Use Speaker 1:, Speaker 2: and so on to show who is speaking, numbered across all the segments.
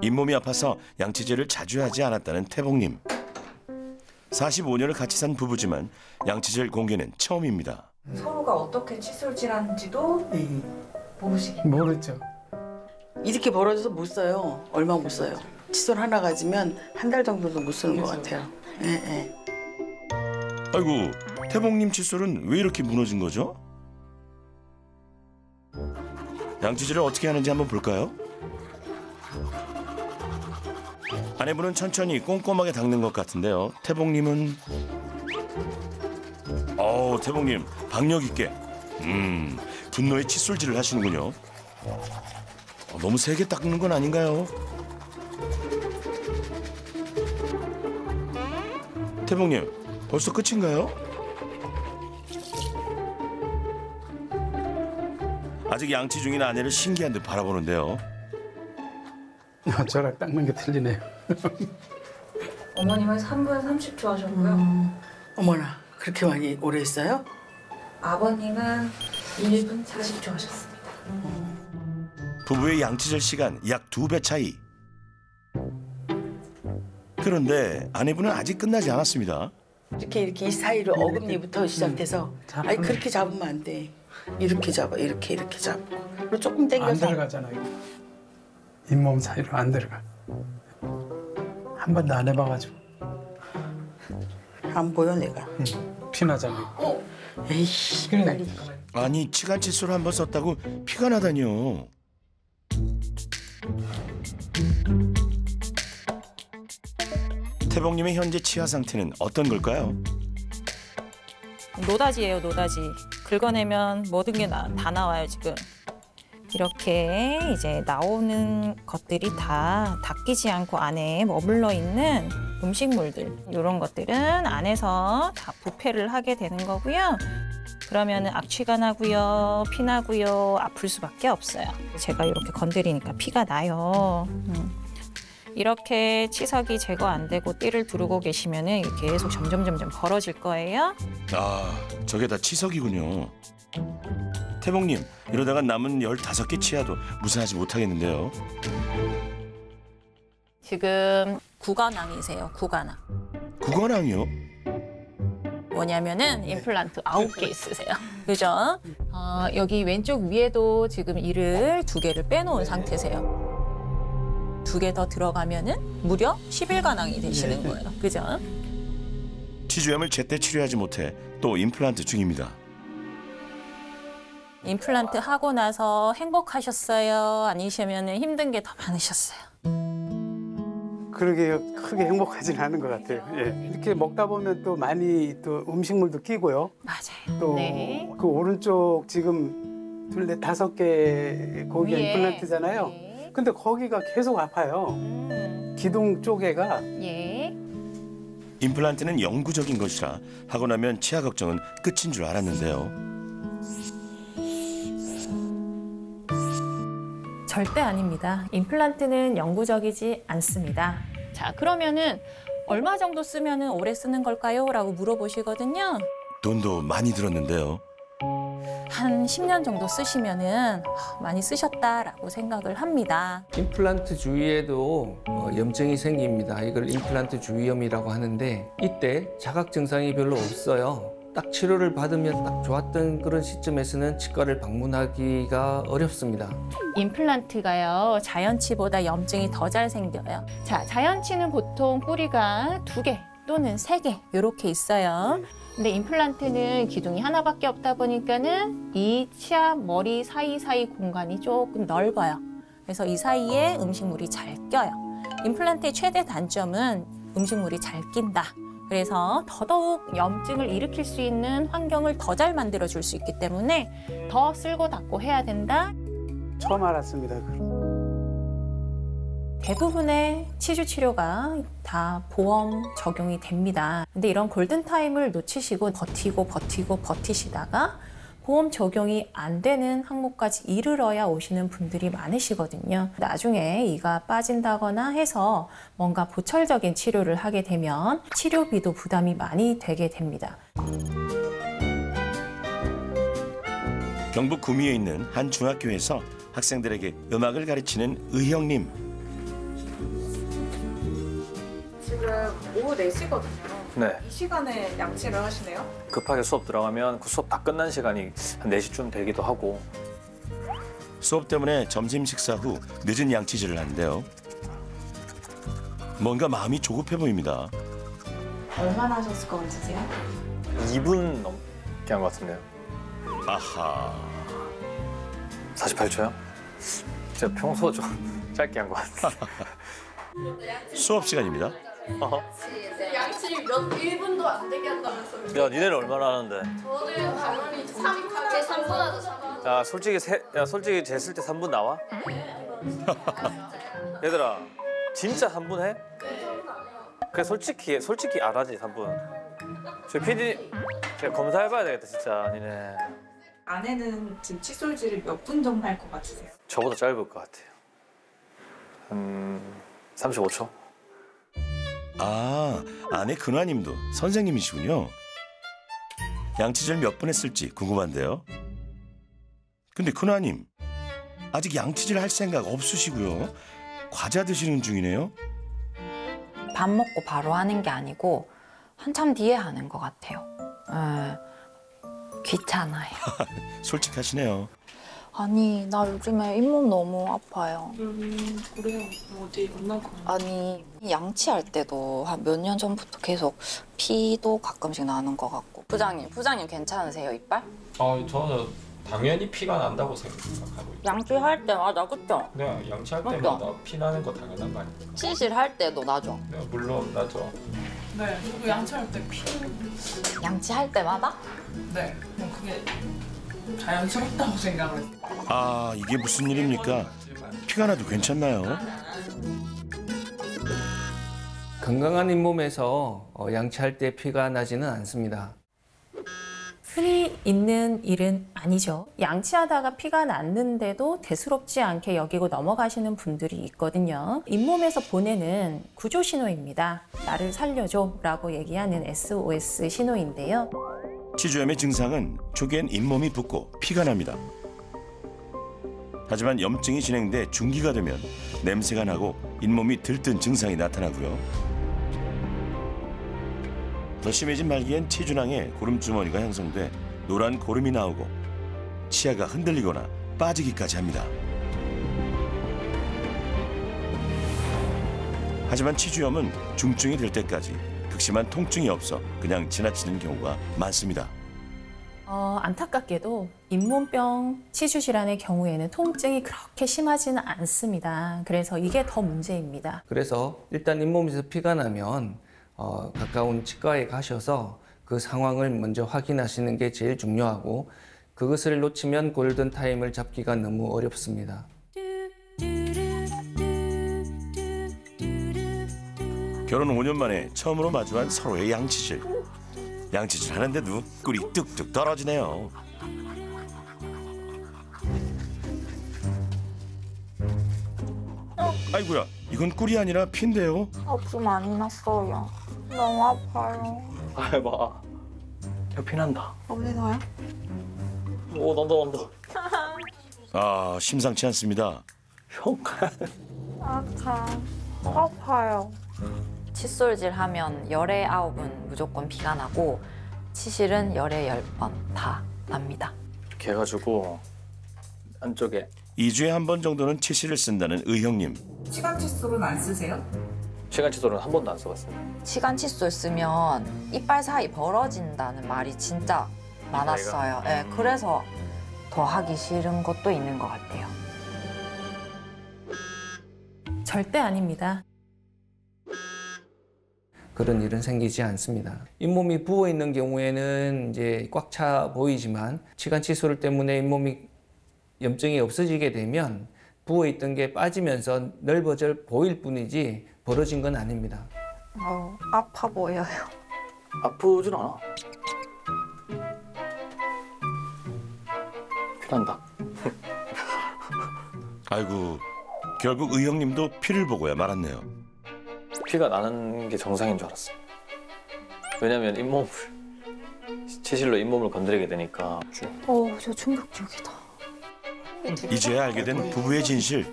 Speaker 1: 잇몸이 아파서 양치질을 자주 하지 않았다는 태봉님. 45년을 같이 산 부부지만 양치질 공개는 처음입니다.
Speaker 2: 서로가 어떻게 칫솔질하는지도 모르시겠네요.
Speaker 3: 모르죠.
Speaker 4: 이렇게 벌어져서 못 써요. 얼마 못 써요. 칫솔 하나 가지면 한 달 정도도 못 쓰는 것 같아요. 예, 예.
Speaker 1: 아이고, 태봉님 칫솔은 왜 이렇게 무너진 거죠? 양치질을 어떻게 하는지 한번 볼까요? 아내분은 천천히 꼼꼼하게 닦는 것 같은데요. 태봉님은 태봉님 박력 있게 분노의 칫솔질을 하시는군요. 너무 세게 닦는 건 아닌가요? 태봉님 벌써 끝인가요? 아직 양치 중인 아내를 신기한 듯 바라보는데요.
Speaker 3: 저랑 닦는 게 틀리네요.
Speaker 2: 어머님은 3분 30초 하셨고요.
Speaker 4: 어머나, 그렇게 많이 오래 했어요?
Speaker 2: 아버님은 1분 40초 하셨습니다.
Speaker 1: 부부의 양치질 시간 약 2배 차이. 그런데 아내분은 아직 끝나지 않았습니다.
Speaker 4: 이렇게 이 사이를 어금니부터 시작해서 아니 그렇게 잡으면 안 돼. 이렇게 잡아, 이렇게 잡고 그리고 조금
Speaker 3: 안
Speaker 4: 당겨서
Speaker 3: 들어가잖아요. 잇몸 사이로 안 들어가. 한 번도 안 해봐가지고.
Speaker 4: 안 보여 내가.
Speaker 3: 피나잖아요.
Speaker 4: 에이씨,
Speaker 3: 그래.
Speaker 4: 빨리.
Speaker 1: 아니 치간 칫솔 한 번 썼다고 피가 나다니요. 태봉님의 현재 치아 상태는 어떤 걸까요?
Speaker 5: 노다지예요, 노다지. 긁어내면 모든 게 다 나와요, 지금. 이렇게 이제 나오는 것들이 다 닦이지 않고 안에 머물러 있는 음식물들, 이런 것들은 안에서 다 부패를 하게 되는 거고요. 그러면 악취가 나고요, 피 나고요, 아플 수밖에 없어요. 제가 이렇게 건드리니까 피가 나요. 이렇게 치석이 제거 안 되고 띠를 두르고 계시면은 계속 점점 벌어질 거예요.
Speaker 1: 아, 저게 다 치석이군요. 태봉님, 이러다가 남은 15개 치아도 무사하지 못하겠는데요.
Speaker 5: 지금 구간암이세요, 구간암.
Speaker 1: 구건항이요?
Speaker 5: 뭐냐면은 임플란트 9개 있으세요. 그죠? 여기 왼쪽 위에도 지금 이를 2개를 빼놓은 상태세요. 2개 더 들어가면은 무려 11관왕이 되시는 거예요. 그죠?
Speaker 1: 치주염을 제때 치료하지 못해 또 임플란트 중입니다.
Speaker 5: 임플란트 하고 나서 행복하셨어요? 아니시면 힘든 게 더 많으셨어요?
Speaker 3: 그러게 크게 행복하지는 않은 것 같아요. 예. 이렇게 먹다 보면 또 많이 또 음식물도 끼고요.
Speaker 5: 맞아요.
Speaker 3: 또
Speaker 5: 네.
Speaker 3: 그 오른쪽 지금 2, 4, 5개 거기가
Speaker 5: 위에.
Speaker 3: 임플란트잖아요.
Speaker 5: 네.
Speaker 3: 근데 거기가 계속 아파요. 기둥 쪽에가.
Speaker 5: 예.
Speaker 1: 임플란트는 영구적인 것이라 하고 나면 치아 걱정은 끝인 줄 알았는데요.
Speaker 5: 절대 아닙니다. 임플란트는 영구적이지 않습니다. 자, 그러면은 얼마 정도 쓰면은 오래 쓰는 걸까요? 라고 물어보시거든요.
Speaker 1: 돈도 많이 들었는데요.
Speaker 5: 한 10년 정도 쓰시면은 많이 쓰셨다라고 생각을 합니다.
Speaker 6: 임플란트 주위에도 염증이 생깁니다. 이걸 임플란트 주위염이라고 하는데 이때 자각 증상이 별로 없어요. 딱 치료를 받으면 딱 좋았던 그런 시점에서는 치과를 방문하기가 어렵습니다.
Speaker 5: 임플란트가요, 자연치보다 염증이 더 잘 생겨요. 자, 자연치는 보통 뿌리가 2개 또는 3개 이렇게 있어요. 근데 임플란트는 기둥이 하나밖에 없다 보니까는 이 치아 머리 사이사이 공간이 조금 넓어요. 그래서 이 사이에 음식물이 잘 껴요. 임플란트의 최대 단점은 음식물이 잘 낀다. 그래서 더더욱 염증을 일으킬 수 있는 환경을 더 잘 만들어줄 수 있기 때문에 더 쓸고 닦고 해야 된다.
Speaker 3: 처음 알았습니다.
Speaker 5: 대부분의 치주 치료가 다 보험 적용이 됩니다. 근데 이런 골든타임을 놓치시고 버티시다가 보험 적용이 안 되는 항목까지 이르러야 오시는 분들이 많으시거든요. 나중에 이가 빠진다거나 해서 뭔가 보철적인 치료를 하게 되면 치료비도 부담이 많이 되게 됩니다.
Speaker 1: 경북 구미에 있는 한 중학교에서 학생들에게 음악을 가르치는 의형님.
Speaker 2: 지금 오후 4시거든요.
Speaker 7: 네.
Speaker 2: 이 시간에 양치를 하시네요?
Speaker 7: 급하게 수업 들어가면 그 수업 다 끝난 시간이 한 4시쯤 되기도 하고.
Speaker 1: 수업 때문에 점심 식사 후 늦은 양치질을 하는데요. 뭔가 마음이 조급해 보입니다.
Speaker 2: 얼마나 하셨을 것 같으세요?
Speaker 7: 2분 넘게 한 것 같은데요.
Speaker 1: 아하.
Speaker 7: 48초요? 제가 평소 좀 짧게 한 것 같아요.
Speaker 1: 수업 시간입니다.
Speaker 8: 양치 몇 1분도 안 되게 한다면서요?
Speaker 7: 야, 니네는 얼마나 하는데?
Speaker 8: 저는 당연히 제 3분 하죠. 3분.
Speaker 7: 야, 솔직히 쟀을 때 3분 나와? 얘들아, 진짜 3분 해? 그래, 솔직히 안 하지, 3분. 저희 PD, 제가 검사해봐야 되겠다, 진짜, 니네.
Speaker 2: 아내는 지금 칫솔질을 몇 분 정도 할 것 같으세요?
Speaker 7: 저보다 짧을 것 같아요. 한 35초?
Speaker 1: 아, 아내 근화님도 선생님이시군요. 양치질 몇 분 했을지 궁금한데요. 근데 근화님, 아직 양치질 할 생각 없으시고요. 과자 드시는 중이네요.
Speaker 9: 밥 먹고 바로 하는 게 아니고 한참 뒤에 하는 것 같아요. 귀찮아요.
Speaker 1: 솔직하시네요.
Speaker 9: 아니, 나 요즘에 잇몸 너무 아파요.
Speaker 2: 그래요. 어디 만나고.
Speaker 9: 아니, 양치할 때도 한 몇 년 전부터 계속 피도 가끔씩 나는 것 같고. 부장님 괜찮으세요, 이빨?
Speaker 10: 저는 당연히 피가 난다고 생각하고 있어요.
Speaker 9: 양치할 때마다, 그쵸?
Speaker 10: 네, 양치할
Speaker 9: 맞죠?
Speaker 10: 때마다 피 나는 거 당연한 거 아닙니까?
Speaker 9: 치실할 때도 나죠?
Speaker 10: 네, 물론 나죠.
Speaker 11: 네, 그리고 양치할 때 피.
Speaker 9: 양치할 때마다?
Speaker 11: 네, 뭐 그게 자연스럽다고 생각을 해요.
Speaker 1: 아, 이게 무슨 일입니까? 피가 나도 괜찮나요?
Speaker 6: 건강한 잇몸에서 양치할 때 피가 나지는 않습니다.
Speaker 5: 흔히 있는 일은 아니죠. 양치하다가 피가 났는데도 대수롭지 않게 여기고 넘어가시는 분들이 있거든요. 잇몸에서 보내는 구조 신호입니다. 나를 살려줘 라고 얘기하는 SOS 신호인데요.
Speaker 1: 치주염의 증상은 초기엔 잇몸이 붓고 피가 납니다. 하지만 염증이 진행돼 중기가 되면 냄새가 나고 잇몸이 들뜬 증상이 나타나고요. 더 심해진 말기엔 치주낭에 고름주머니가 형성돼 노란 고름이 나오고 치아가 흔들리거나 빠지기까지 합니다. 하지만 치주염은 중증이 될 때까지 극심한 통증이 없어 그냥 지나치는 경우가 많습니다.
Speaker 5: 안타깝게도 잇몸병 치주 질환의 경우에는 통증이 그렇게 심하지는 않습니다. 그래서 이게 더 문제입니다.
Speaker 6: 그래서 일단 잇몸에서 피가 나면 가까운 치과에 가셔서 그 상황을 먼저 확인하시는 게 제일 중요하고 그것을 놓치면 골든타임을 잡기가 너무 어렵습니다.
Speaker 1: 결혼 5년 만에 처음으로 마주한 서로의 양치질. 양치질 하는데도 꿀이 뚝뚝 떨어지네요. 아이고야, 이건 꿀이 아니라 피인데요.
Speaker 9: 좀 많이 났어요. 너무 아파요.
Speaker 7: 아, 해봐. 피 난다.
Speaker 9: 어디서요?
Speaker 7: 오, 난다.
Speaker 1: 아, 심상치 않습니다.
Speaker 7: 형,
Speaker 9: 아파요. 칫솔질 하면 열에 9은 무조건 피가 나고 치실은 열에 10번 다 납니다.
Speaker 7: 이렇게 해가지고 안쪽에
Speaker 1: 2주에 한 번 정도는 치실을 쓴다는 의형님.
Speaker 2: 시간 칫솔은 안 쓰세요?
Speaker 7: 시간 칫솔은 한 번도 안 써봤습니다.
Speaker 9: 시간 칫솔 쓰면 이빨 사이 벌어진다는 말이 진짜 많았어요. 네, 그래서 더 하기 싫은 것도 있는 것 같아요.
Speaker 5: 절대 아닙니다.
Speaker 6: 그런 일은 생기지 않습니다. 잇몸이 부어 있는 경우에는 이제 꽉 차 보이지만 치간 칫솔 때문에 잇몸이 염증이 없어지게 되면 부어 있던 게 빠지면서 넓어져 보일 뿐이지 벌어진 건 아닙니다.
Speaker 9: 아파 보여요.
Speaker 7: 아프진 않아. 피 난다.
Speaker 1: 아이고, 결국 의형님도 피를 보고야 말았네요.
Speaker 7: 피가 나는 게 정상인 줄 알았어요. 왜냐면 잇몸을 치실로 잇몸을 건드리게 되니까.
Speaker 9: 저 충격적이다.
Speaker 1: 이제야 알게 된 부부의 진실.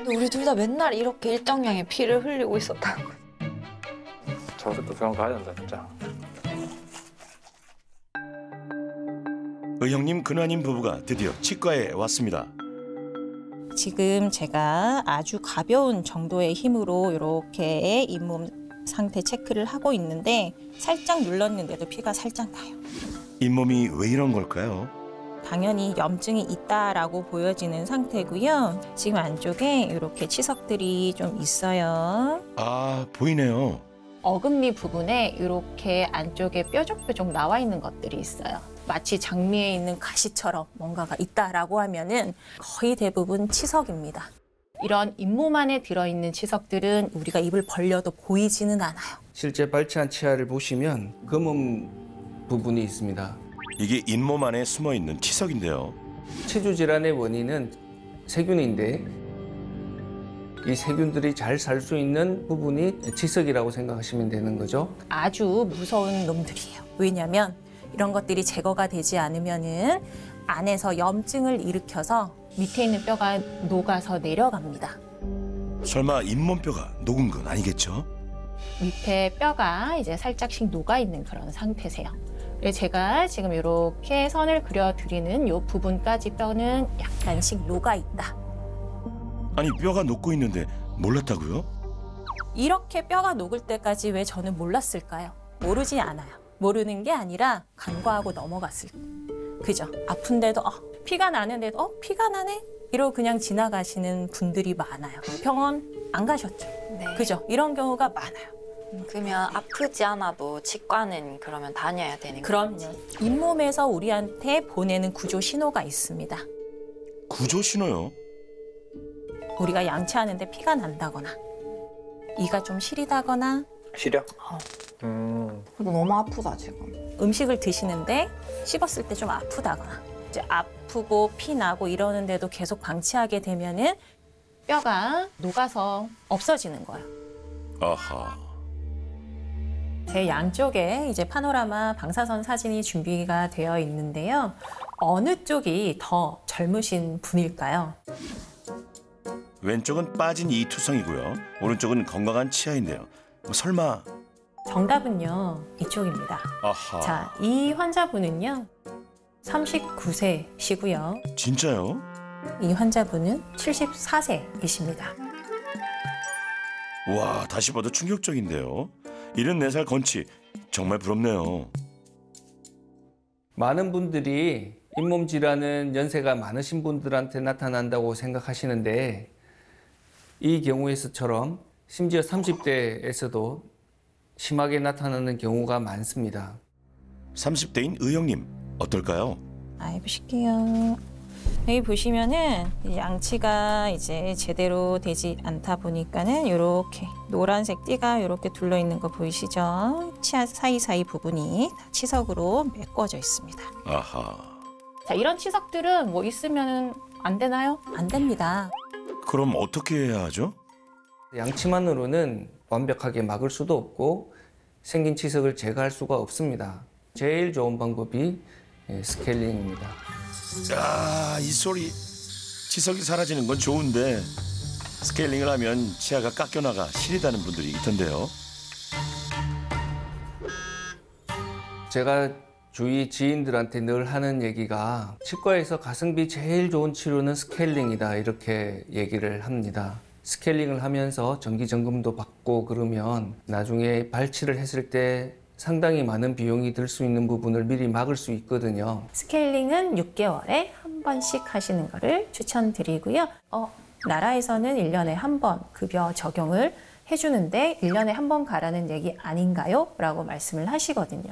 Speaker 9: 우리 둘 다 맨날 이렇게 일정량의 피를 흘리고 있었다는 거예요.
Speaker 7: 저것도 병원 가야 된다 진짜.
Speaker 1: 의형님, 근화님 부부가 드디어 치과에 왔습니다.
Speaker 5: 지금 제가 아주 가벼운 정도의 힘으로 이렇게 잇몸 상태 체크를 하고 있는데 살짝 눌렀는데도 피가 살짝 나요.
Speaker 1: 잇몸이 왜 이런 걸까요?
Speaker 5: 당연히 염증이 있다라고 보여지는 상태고요. 지금 안쪽에 이렇게 치석들이 좀 있어요.
Speaker 1: 아, 보이네요.
Speaker 5: 어금니 부분에 이렇게 안쪽에 뾰족뾰족 나와 있는 것들이 있어요. 마치 장미에 있는 가시처럼 뭔가가 있다라고 하면은 거의 대부분 치석입니다. 이런 잇몸 안에 들어있는 치석들은 우리가 입을 벌려도 보이지는 않아요.
Speaker 6: 실제 발치한 치아를 보시면 검은 부분이 있습니다.
Speaker 1: 이게 잇몸 안에 숨어있는 치석인데요.
Speaker 6: 치주 질환의 원인은 세균인데 이 세균들이 잘 살 수 있는 부분이 치석이라고 생각하시면 되는 거죠.
Speaker 5: 아주 무서운 놈들이에요. 왜냐하면 이런 것들이 제거가 되지 않으면은 안에서 염증을 일으켜서 밑에 있는 뼈가 녹아서 내려갑니다.
Speaker 1: 설마 잇몸뼈가 녹은 건 아니겠죠?
Speaker 5: 밑에 뼈가 이제 살짝씩 녹아 있는 그런 상태세요. 그래서 제가 지금 이렇게 선을 그려드리는 이 부분까지 뼈는 약간씩 녹아 있다.
Speaker 1: 아니, 뼈가 녹고 있는데 몰랐다고요?
Speaker 5: 이렇게 뼈가 녹을 때까지 왜 저는 몰랐을까요? 모르지 않아요. 모르는 게 아니라 간과하고 넘어갔을 때. 그죠? 아픈데도 피가 나는데도 피가 나네? 이러고 그냥 지나가시는 분들이 많아요. 병원 안 가셨죠?
Speaker 9: 네.
Speaker 5: 그죠? 이런 경우가 많아요.
Speaker 9: 그러면 아프지 않아도 치과는 그러면 다녀야 되는
Speaker 5: 그럼요.
Speaker 9: 건지.
Speaker 5: 잇몸에서 우리한테 보내는 구조 신호가 있습니다.
Speaker 1: 구조 신호요?
Speaker 5: 우리가 양치하는데 피가 난다거나 이가 좀 시리다거나
Speaker 7: 시려?
Speaker 9: 너무 아프다 지금.
Speaker 5: 음식을 드시는데 씹었을 때 좀 아프다거나 이제 아프고 피 나고 이러는데도 계속 방치하게 되면은 뼈가 녹아서 없어지는 거예요.
Speaker 1: 아하.
Speaker 5: 제 양쪽에 이제 파노라마 방사선 사진이 준비가 되어 있는데요. 어느 쪽이 더 젊으신 분일까요?
Speaker 1: 왼쪽은 빠진 이투성이고요. 오른쪽은 건강한 치아인데요. 설마.
Speaker 5: 정답은요, 이쪽입니다.
Speaker 1: 아하.
Speaker 5: 자, 이 환자분은요, 39세시고요.
Speaker 1: 진짜요?
Speaker 5: 이 환자분은 74세이십니다.
Speaker 1: 와, 다시 봐도 충격적인데요. 74살 건치, 정말 부럽네요.
Speaker 6: 많은 분들이 잇몸 질환은 연세가 많으신 분들한테 나타난다고 생각하시는데 이 경우에서처럼 심지어 30대에서도 심하게 나타나는 경우가 많습니다.
Speaker 1: 30대인 의형님, 어떨까요?
Speaker 5: 해보실게요. 여기 보시면은 양치가 이제 제대로 되지 않다 보니까는 이렇게 노란색 띠가 이렇게 둘러 있는 거 보이시죠? 치아 사이사이 부분이 치석으로 메꿔져 있습니다.
Speaker 1: 아하.
Speaker 5: 자, 이런 치석들은 뭐 있으면 안 되나요? 안 됩니다.
Speaker 1: 그럼 어떻게 해야 하죠?
Speaker 6: 양치만으로는 완벽하게 막을 수도 없고 생긴 치석을 제거할 수가 없습니다. 제일 좋은 방법이 스케일링입니다.
Speaker 1: 아, 이 소리. 치석이 사라지는 건 좋은데 스케일링을 하면 치아가 깎여나가 시리다는 분들이 있던데요.
Speaker 6: 제가 주위 지인들한테 늘 하는 얘기가 치과에서 가성비 제일 좋은 치료는 스케일링이다 이렇게 얘기를 합니다. 스케일링을 하면서 정기점검도 받고 그러면 나중에 발치를 했을 때 상당히 많은 비용이 들 수 있는 부분을 미리 막을 수 있거든요.
Speaker 5: 스케일링은 6개월에 한 번씩 하시는 거를 추천드리고요. 나라에서는 1년에 한 번 급여 적용을 해주는데 1년에 한 번 가라는 얘기 아닌가요? 라고 말씀을 하시거든요.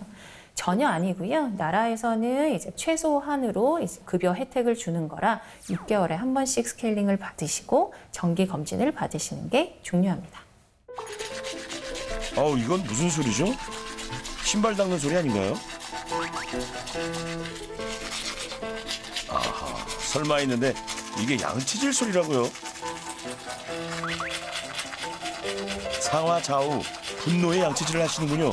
Speaker 5: 전혀 아니고요. 나라에서는 이제 최소한으로 이제 급여 혜택을 주는 거라 6개월에 한 번씩 스케일링을 받으시고 정기 검진을 받으시는 게 중요합니다.
Speaker 1: 이건 무슨 소리죠? 신발 닦는 소리 아닌가요? 아하, 설마 했는데 이게 양치질 소리라고요? 상하 좌우 분노의 양치질을 하시는군요.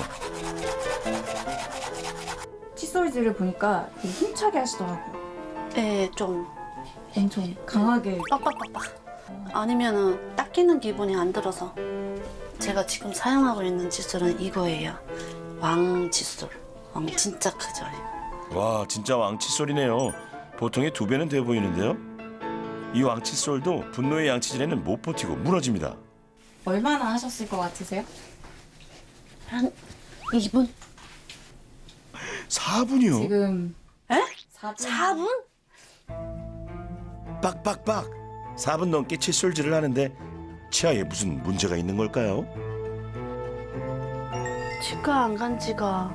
Speaker 2: 칫솔질을 보니까 되게 힘차게 하시더라고요.
Speaker 12: 네, 좀
Speaker 2: 엄청 강하게.
Speaker 12: 빡빡빡빡. 아니면은 닦이는 기분이 안 들어서 제가 지금 사용하고 있는 칫솔은 이거예요. 왕 칫솔. 왕 진짜 크죠.
Speaker 1: 와, 진짜 왕칫솔이네요. 보통의 2배는 돼 보이는데요. 이 왕칫솔도 분노의 양치질에는 못 버티고 무너집니다.
Speaker 5: 얼마나 하셨을 것 같으세요?
Speaker 12: 한 2분?
Speaker 1: 4분이요?
Speaker 5: 지금
Speaker 12: 에?
Speaker 5: 4분?
Speaker 1: 빡빡빡 4분 넘게 칫솔질을 하는데 치아에 무슨 문제가 있는 걸까요?
Speaker 12: 치과 안 간 지가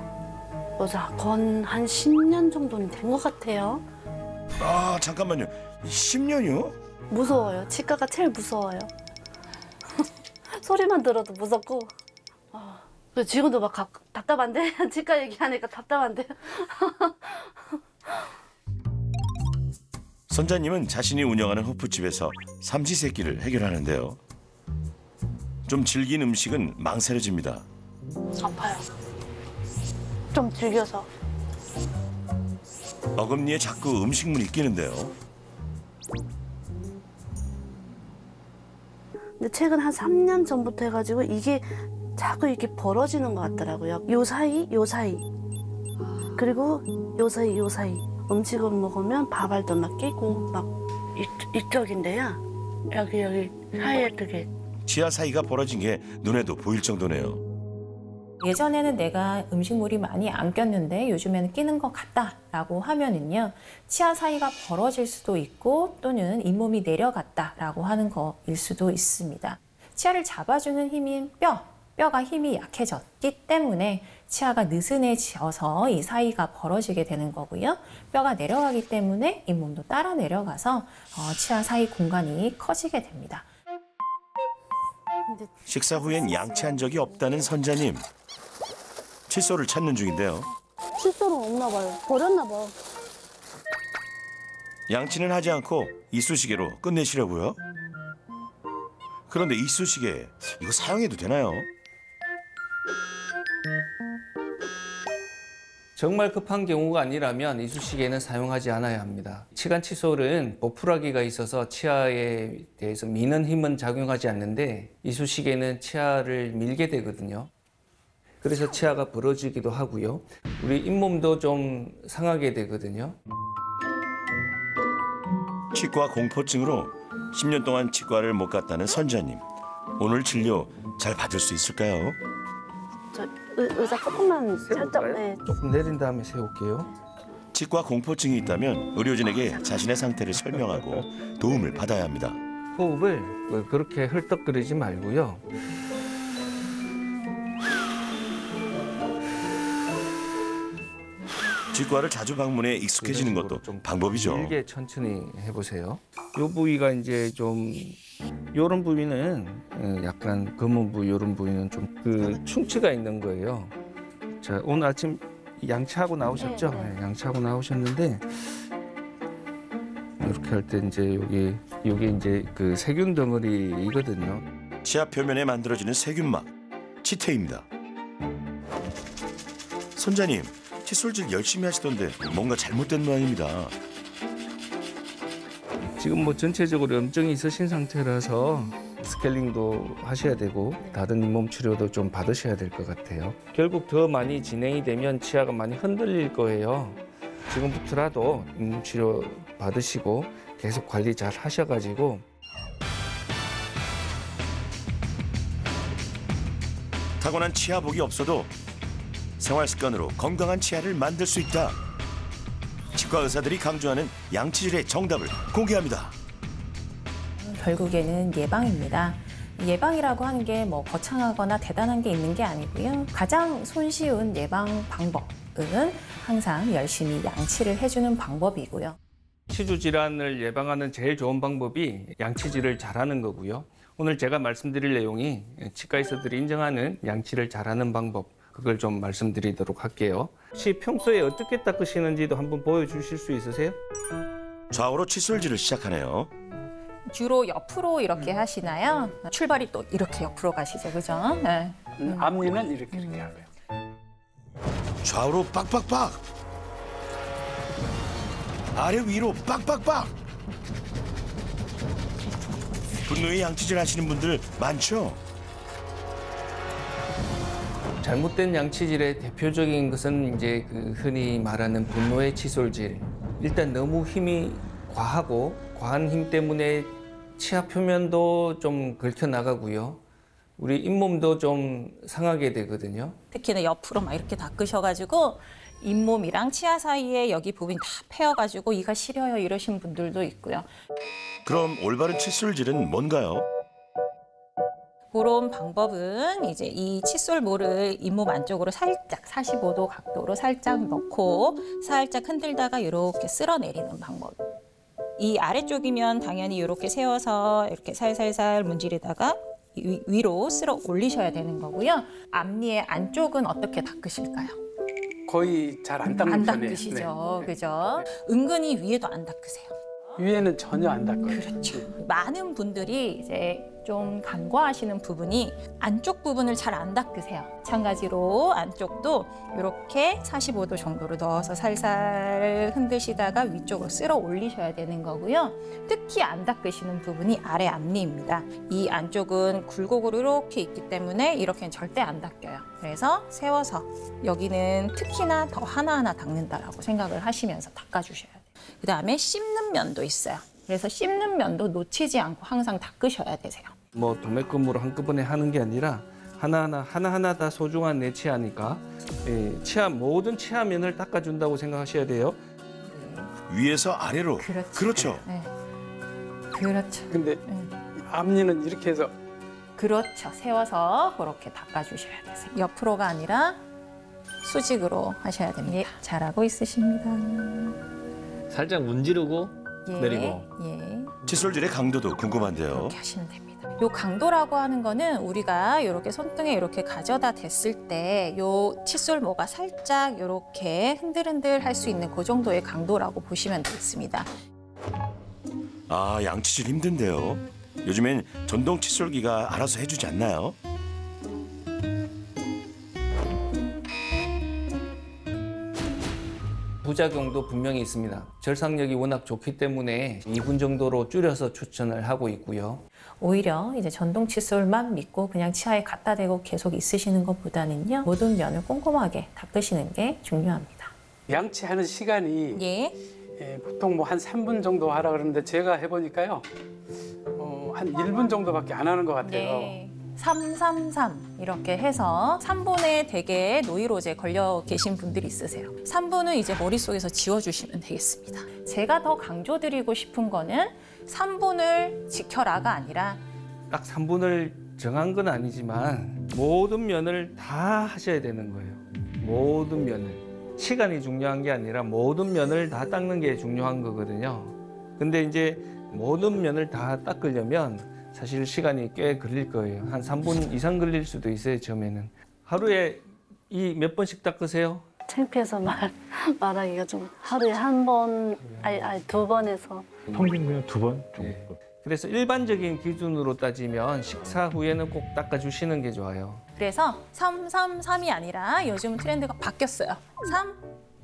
Speaker 12: 건 한 10년 정도는 된 것 같아요.
Speaker 1: 아, 잠깐만요. 10년이요?
Speaker 12: 무서워요. 치과가 제일 무서워요. 소리만 들어도 무섭고. 지금도 막 답답한데? 치과 얘기하니까 답답한데?
Speaker 1: 선자님은 자신이 운영하는 호프집에서 삼시세끼를 해결하는데요. 좀 질긴 음식은 망설여집니다.
Speaker 12: 아파요. 좀 즐겨서.
Speaker 1: 어금니에 자꾸 음식물이 끼는데요.
Speaker 12: 근데 최근 한 3년 전부터 해가지고 이게 자꾸 이렇게 벌어지는 것 같더라고요. 요 사이. 그리고 요 사이. 음식을 먹으면 밥알도 막 끼고 막 이쪽인데요. 여기 사이에 되게.
Speaker 1: 치아 사이가 벌어진 게 눈에도 보일 정도네요.
Speaker 5: 예전에는 내가 음식물이 많이 안 꼈는데 요즘에는 끼는 것 같다라고 하면은요, 치아 사이가 벌어질 수도 있고 또는 잇몸이 내려갔다라고 하는 거일 수도 있습니다. 치아를 잡아주는 힘인 뼈가 힘이 약해졌기 때문에 치아가 느슨해져서 이 사이가 벌어지게 되는 거고요. 뼈가 내려가기 때문에 잇몸도 따라 내려가서 치아 사이 공간이 커지게 됩니다.
Speaker 1: 식사 후엔 양치한 적이 없다는 선자님. 칫솔을 찾는 중인데요.
Speaker 12: 칫솔은 없나 봐요. 버렸나 봐.
Speaker 1: 양치는 하지 않고 이쑤시개로 끝내시려고요. 그런데 이쑤시개 이거 사용해도 되나요?
Speaker 6: 정말 급한 경우가 아니라면 이쑤시개는 사용하지 않아야 합니다. 치간 칫솔은 보풀하기가 있어서 치아에 대해서 미는 힘은 작용하지 않는데 이쑤시개는 치아를 밀게 되거든요. 그래서 치아가 부러지기도 하고요. 우리 잇몸도 좀 상하게 되거든요.
Speaker 1: 치과 공포증으로 10년 동안 치과를 못 갔다는 선자님. 오늘 진료 잘 받을 수 있을까요?
Speaker 12: 저 의자 조금만 살짝. 네.
Speaker 6: 조금 내린 다음에 세울게요.
Speaker 1: 치과 공포증이 있다면 의료진에게 자신의 상태를 설명하고 도움을 받아야 합니다.
Speaker 6: 호흡을 그렇게 헐떡거리지 말고요.
Speaker 1: 치과를 자주 방문해 익숙해지는 것도 방법이죠.
Speaker 6: 길게 천천히 해보세요. 이 부위가 이제 좀 이런 부위는 약간 검은 부위, 이런 부위는 좀 그 충치가 있는 거예요. 자, 오늘 아침 양치하고 나오셨죠? 네, 양치하고 나오셨는데 이렇게 할 때 이제 여기 이제 그 세균 덩어리이거든요.
Speaker 1: 치아 표면에 만들어지는 세균막, 치태입니다. 선자님, 칫솔질 열심히 하시던데 뭔가 잘못된 모양입니다.
Speaker 6: 지금 뭐 전체적으로 염증이 있으신 상태라서 스케일링도 하셔야 되고 다른 잇몸 치료도 좀 받으셔야 될 것 같아요. 결국 더 많이 진행이 되면 치아가 많이 흔들릴 거예요. 지금부터라도 잇몸 치료 받으시고 계속 관리 잘 하셔가지고
Speaker 1: 타고난 치아복이 없어도 생활 습관으로 건강한 치아를 만들 수 있다. 치과 의사들이 강조하는 양치질의 정답을 공개합니다.
Speaker 5: 결국에는 예방입니다. 예방이라고 하는 게 뭐 거창하거나 대단한 게 있는 게 아니고요. 가장 손쉬운 예방 방법은 항상 열심히 양치를 해주는 방법이고요.
Speaker 6: 치주 질환을 예방하는 제일 좋은 방법이 양치질을 잘하는 거고요. 오늘 제가 말씀드릴 내용이 치과 의사들이 인정하는 양치를 잘하는 방법, 그걸 좀 말씀드리도록 할게요. 혹시 평소에 어떻게 닦으시는지도 한번 보여주실 수 있으세요?
Speaker 1: 좌우로 칫솔질을 시작하네요.
Speaker 5: 주로 옆으로 이렇게 하시나요? 출발이 또 이렇게 옆으로 가시죠, 그죠? 네.
Speaker 3: 앞니는 이렇게 하고요.
Speaker 1: 좌우로 빡빡빡. 아래 위로 빡빡빡. 분노의 양치질 하시는 분들 많죠?
Speaker 6: 잘못된 양치질의 대표적인 것은 이제 그 흔히 말하는 분노의 칫솔질. 일단 너무 힘이 과하고 과한 힘 때문에 치아 표면도 좀 긁혀 나가고요. 우리 잇몸도 좀 상하게 되거든요.
Speaker 5: 특히나 옆으로 막 이렇게 닦으셔가지고 잇몸이랑 치아 사이에 여기 부분이 다 패여가지고 이가 시려요 이러신 분들도 있고요.
Speaker 1: 그럼 올바른 칫솔질은 뭔가요?
Speaker 5: 그런 방법은 이제 이 칫솔모를 잇몸 안쪽으로 살짝 45도 각도로 살짝 넣고 살짝 흔들다가 이렇게 쓸어내리는 방법. 이 아래쪽이면 당연히 이렇게 세워서 이렇게 살살살 문지르다가 위로 쓸어 올리셔야 되는 거고요. 앞니의 안쪽은 어떻게 닦으실까요?
Speaker 3: 거의 잘 안 닦는
Speaker 5: 안
Speaker 3: 편이에요.
Speaker 5: 닦으시죠,
Speaker 3: 네.
Speaker 5: 그죠? 은근히 위에도 안 닦으세요.
Speaker 3: 위에는 전혀 안 닦아요.
Speaker 5: 그렇죠. 많은 분들이 이제 좀 간과하시는 부분이 안쪽 부분을 잘 안 닦으세요. 마찬가지로 안쪽도 이렇게 45도 정도로 넣어서 살살 흔드시다가 위쪽으로 쓸어 올리셔야 되는 거고요. 특히 안 닦으시는 부분이 아래 앞니입니다. 이 안쪽은 굴곡으로 이렇게 있기 때문에 이렇게는 절대 안 닦여요. 그래서 세워서 여기는 특히나 더 하나하나 닦는다라고 생각을 하시면서 닦아주셔야 돼요. 그다음에 씹는 면도 있어요. 그래서 씹는 면도 놓치지 않고 항상 닦으셔야 되세요.
Speaker 6: 뭐 도매금으로 한꺼번에 하는 게 아니라 하나하나 다 소중한 내 치아니까 모든 치아면을 닦아준다고 생각하셔야 돼요.
Speaker 1: 위에서 아래로. 그렇죠.
Speaker 5: 네. 그렇죠.
Speaker 3: 근데 앞니는 이렇게 해서
Speaker 5: 그렇죠. 세워서 그렇게 닦아주셔야 되세요. 옆으로가 아니라 수직으로 하셔야 됩니다. 예, 잘하고 있으십니다.
Speaker 7: 살짝 문지르고 내리고.
Speaker 5: 예.
Speaker 1: 칫솔질의 강도도 궁금한데요.
Speaker 5: 그렇게 하시면 됩니다. 요 강도라고 하는 거는 우리가 이렇게 손등에 이렇게 가져다 댔을 때 요 칫솔모가 살짝 이렇게 흔들흔들 할 수 있는 그 정도의 강도라고 보시면 되겠습니다.
Speaker 1: 아, 양치질 힘든데요. 요즘엔 전동 칫솔기가 알아서 해주지 않나요?
Speaker 6: 부작용도 분명히 있습니다. 절삭력이 워낙 좋기 때문에 2분 정도로 줄여서 추천을 하고 있고요.
Speaker 5: 오히려 이제 전동 칫솔만 믿고 그냥 치아에 갖다 대고 계속 있으시는 것보다는요. 모든 면을 꼼꼼하게 닦으시는 게 중요합니다.
Speaker 3: 양치하는 시간이 보통 뭐 한 3분 정도 하라 그러는데 제가 해보니까요. 한 1분 정도밖에 안 하는 것 같아요.
Speaker 5: 네. 333 이렇게 해서 3분에 되게 노이로제 걸려 계신 분들이 있으세요. 3분은 이제 머릿속에서 지워주시면 되겠습니다. 제가 더 강조드리고 싶은 거는 3분을 지켜라가 아니라
Speaker 6: 딱 3분을 정한 건 아니지만 모든 면을 다 하셔야 되는 거예요. 모든 면을. 시간이 중요한 게 아니라 모든 면을 다 닦는 게 중요한 거거든요. 근데 이제 모든 면을 다 닦으려면 사실 시간이 꽤 걸릴 거예요. 한 3분 이상 걸릴 수도 있어요, 처음에는. 하루에 몇 번씩 닦으세요?
Speaker 12: 창피해서 말하기가 좀 하루에 한 번, 아니 2번 해서.
Speaker 10: 평균 그냥 2번?
Speaker 6: 네. 그래서 일반적인 기준으로 따지면 식사 후에는 꼭 닦아주시는 게 좋아요.
Speaker 5: 그래서 333이 아니라 요즘 트렌드가 바뀌었어요. 3,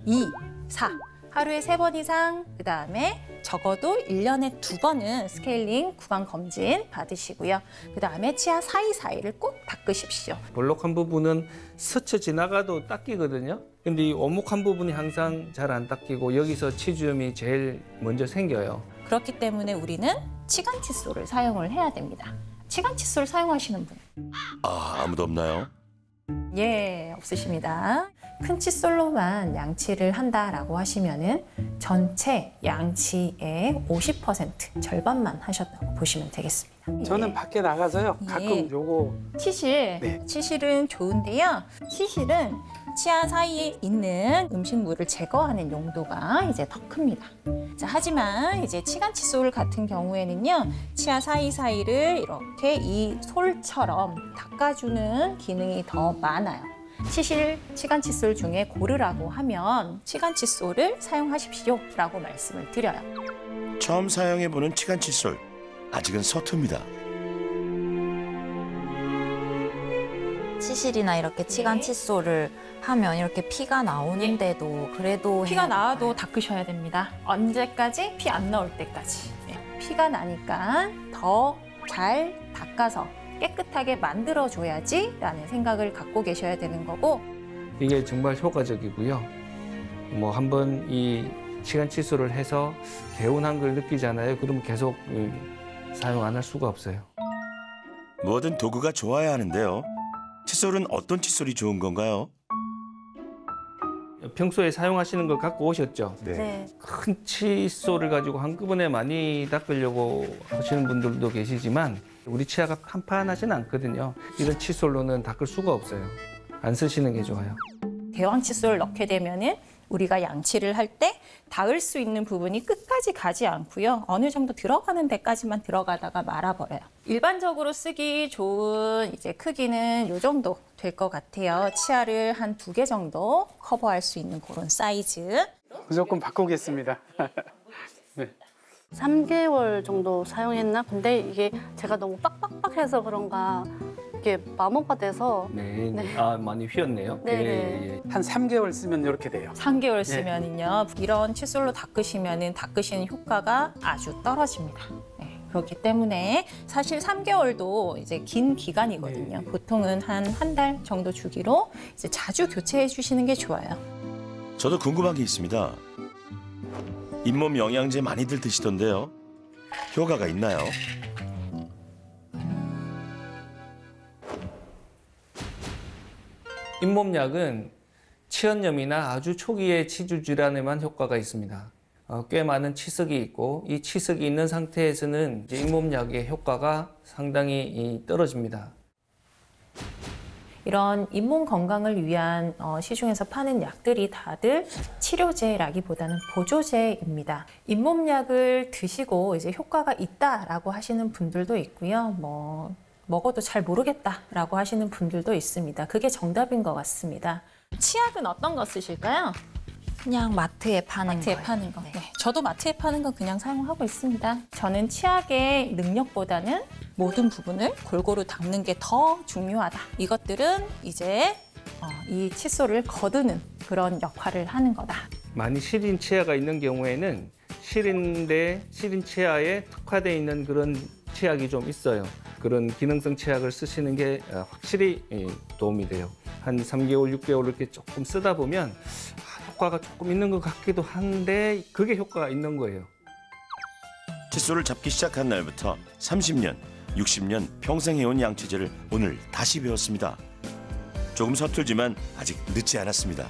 Speaker 5: 2, 4. 하루에 3번 이상, 그다음에 적어도 1년에 2번은 스케일링 구강 검진 받으시고요. 그다음에 치아 사이사이를 꼭 닦으십시오.
Speaker 6: 볼록한 부분은 스쳐 지나가도 닦이거든요. 근데 이 오목한 부분이 항상 잘 안 닦이고 여기서 치주염이 제일 먼저 생겨요.
Speaker 5: 그렇기 때문에 우리는 치간 칫솔을 사용을 해야 됩니다. 치간 칫솔 사용하시는 분?
Speaker 1: 아, 아무도 없나요?
Speaker 5: 예, 없으십니다. 큰 칫솔로만 양치를 한다라고 하시면은 전체 양치의 50% 절반만 하셨다고 보시면 되겠습니다.
Speaker 3: 저는 밖에 나가서요. 가끔 요거
Speaker 5: 치실, 치실은 좋은데요. 치실은 치아 사이에 있는 음식물을 제거하는 용도가 이제 더 큽니다. 자, 하지만 이제 치간 칫솔 같은 경우에는요, 치아 사이사이를 이렇게 이 솔처럼 닦아주는 기능이 더 많아요. 치실 치간 칫솔 중에 고르라고 하면 치간 칫솔을 사용하십시오라고 말씀을 드려요.
Speaker 1: 처음 사용해보는 치간 칫솔. 아직은 서툽니다.
Speaker 9: 치실이나 이렇게 치간 칫솔을 하면 이렇게 피가 나오는데도 그래도
Speaker 5: 피가 나와도 닦으셔야 됩니다. 언제까지? 피 안 나올 때까지. 피가 나니까 더 잘 닦아서 깨끗하게 만들어줘야지라는 생각을 갖고 계셔야 되는 거고
Speaker 6: 이게 정말 효과적이고요. 뭐 한번 이 시간 칫솔을 해서 개운한 걸 느끼잖아요. 그러면 계속 사용 안 할 수가 없어요.
Speaker 1: 뭐든 도구가 좋아야 하는데요. 칫솔은 어떤 칫솔이 좋은 건가요?
Speaker 6: 평소에 사용하시는 걸 갖고 오셨죠?
Speaker 12: 네.
Speaker 6: 큰 칫솔을 가지고 한꺼번에 많이 닦으려고 하시는 분들도 계시지만 우리 치아가 판판하진 않거든요. 이런 칫솔로는 닦을 수가 없어요. 안 쓰시는 게 좋아요.
Speaker 5: 대왕 칫솔을 넣게 되면은 우리가 양치를 할 때 닿을 수 있는 부분이 끝까지 가지 않고요. 어느 정도 들어가는 데까지만 들어가다가 말아버려요. 일반적으로 쓰기 좋은 이제 크기는 이 정도 될 것 같아요. 치아를 한 2개 정도 커버할 수 있는 그런 사이즈.
Speaker 3: 무조건 바꾸겠습니다. 네.
Speaker 12: 3개월 정도 사용했나? 근데 이게 제가 너무 빡빡빡해서 그런가 이게 마모가 돼서
Speaker 6: 네.
Speaker 12: 네.
Speaker 6: 아, 많이 휘었네요.
Speaker 12: 네,
Speaker 6: 예,
Speaker 12: 네.
Speaker 6: 예.
Speaker 3: 한 3개월 쓰면 이렇게 돼요.
Speaker 5: 3개월 쓰면은요. 이런 칫솔로 닦으시면은 닦으시는 효과가 아주 떨어집니다. 네, 그렇기 때문에 사실 3개월도 이제 긴 기간이거든요. 보통은 한 달 정도 주기로 이제 자주 교체해 주시는 게 좋아요.
Speaker 1: 저도 궁금한 게 있습니다. 잇몸 영양제 많이들 드시던데요. 효과가 있나요?
Speaker 6: 잇몸약은 치연염이나 아주 초기의 치주 질환에만 효과가 있습니다. 꽤 많은 치석이 있고 이 치석이 있는 상태에서는 이제 잇몸약의 효과가 상당히 떨어집니다.
Speaker 5: 이런 잇몸 건강을 위한 시중에서 파는 약들이 다들 치료제라기보다는 보조제입니다. 잇몸약을 드시고 이제 효과가 있다라고 하시는 분들도 있고요. 먹어도 잘 모르겠다라고 하시는 분들도 있습니다. 그게 정답인 것 같습니다. 치약은 어떤 거 쓰실까요?
Speaker 9: 그냥 마트에 파는 거예요.
Speaker 5: 파는 거. 네. 저도 마트에 파는 거 그냥 사용하고 있습니다. 저는 치약의 능력보다는 모든 부분을 골고루 닦는 게 더 중요하다. 이것들은 이제 이 칫솔을 거두는 그런 역할을 하는 거다.
Speaker 6: 많이 시린 치아가 있는 경우에는 시린 치아에 특화되어 있는 그런 치약이 좀 있어요. 그런 기능성 치약을 쓰시는 게 확실히 도움이 돼요. 한 3개월, 6개월 이렇게 조금 쓰다 보면 효과가 조금 있는 것 같기도 한데 그게 효과가 있는 거예요.
Speaker 1: 칫솔을 잡기 시작한 날부터 30년, 60년 평생 해온 양치질을 오늘 다시 배웠습니다. 조금 서툴지만 아직 늦지 않았습니다.